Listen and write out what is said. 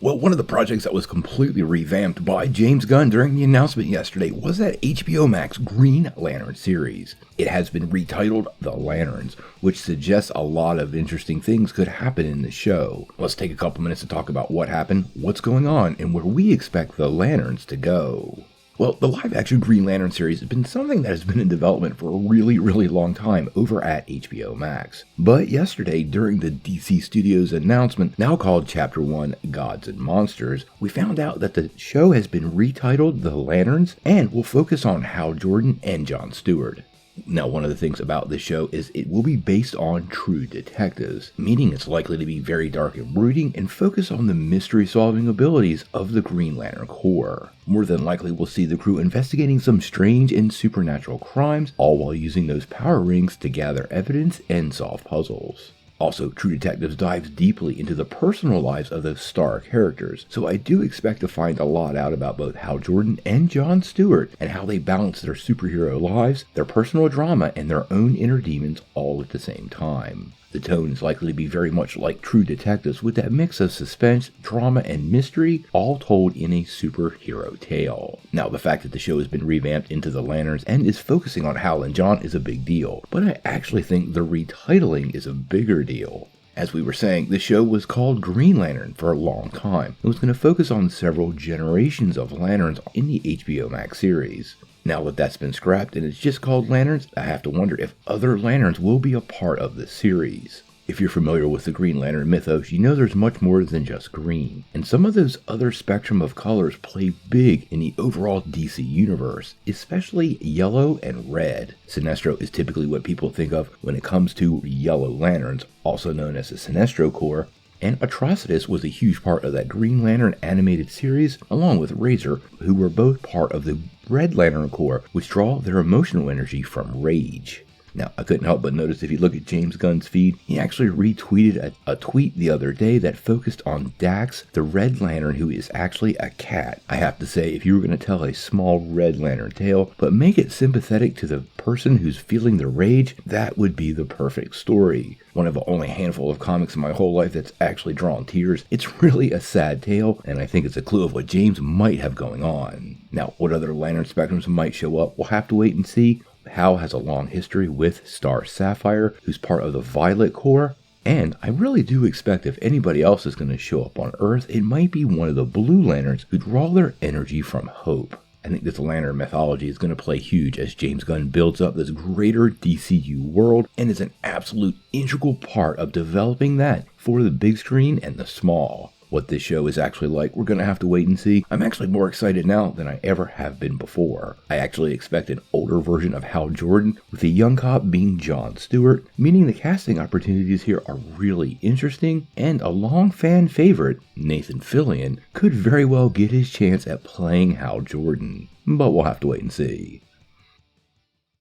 Well, one of the projects that was completely revamped by James Gunn during the announcement yesterday was that HBO Max Green Lantern series. It has been retitled The Lanterns, which suggests a lot of interesting things could happen in the show. Let's take a couple minutes to talk about what happened, what's going on, and where we expect the Lanterns to go. Well, the live-action Green Lantern series has been something that has been in development for a really long time over at HBO Max. But yesterday, during the DC Studios announcement, now called Chapter 1 Gods and Monsters, we found out that the show has been retitled The Lanterns and will focus on Hal Jordan and John Stewart. Now, one of the things about this show is it will be based on true detectives, meaning it's likely to be very dark and brooding and focus on the mystery-solving abilities of the Green Lantern Corps. More than likely, we'll see the crew investigating some strange and supernatural crimes, all while using those power rings to gather evidence and solve puzzles. Also, True Detectives dives deeply into the personal lives of those star characters, so I do expect to find a lot out about both Hal Jordan and John Stewart and how they balance their superhero lives, their personal drama, and their own inner demons all at the same time. The tone is likely to be very much like True Detectives with that mix of suspense, drama, and mystery, all told in a superhero tale. Now, the fact that the show has been revamped into The Lanterns and is focusing on Hal and John is a big deal, but I actually think the retitling is a bigger deal. As we were saying, the show was called Green Lantern for a long time. It was going to focus on several generations of Lanterns in the HBO Max series. Now that that's been scrapped and it's just called Lanterns, I have to wonder if other Lanterns will be a part of the series. If you're familiar with the Green Lantern mythos, you know there's much more than just green, and some of those other spectrum of colors play big in the overall DC universe, especially yellow and red. Sinestro is typically what people think of when it comes to Yellow Lanterns, also known as the Sinestro Corps, and Atrocitus was a huge part of that Green Lantern animated series, along with Razor, who were both part of the Red Lantern Corps, which draw their emotional energy from rage. Now, I couldn't help but notice if you look at James Gunn's feed, he actually retweeted a tweet the other day that focused on Dax, the Red Lantern, who is actually a cat. I have to say, if you were going to tell a small Red Lantern tale, but make it sympathetic to the person who's feeling the rage, that would be the perfect story. One of the only handful of comics in my whole life that's actually drawn tears. It's really a sad tale, and I think it's a clue of what James might have going on. Now, what other Lantern spectrums might show up, we'll have to wait and see. Hal has a long history with Star Sapphire, who's part of the Violet Corps, and I really do expect if anybody else is going to show up on Earth, it might be one of the Blue Lanterns who draw their energy from hope. I think this Lantern mythology is going to play huge as James Gunn builds up this greater DCU world and is an absolute integral part of developing that for the big screen and the small. What this show is actually like, we're going to have to wait and see. I'm actually more excited now than I ever have been before. I actually expect an older version of Hal Jordan, with the young cop being John Stewart, meaning the casting opportunities here are really interesting, and a long fan favorite, Nathan Fillion, could very well get his chance at playing Hal Jordan. But we'll have to wait and see.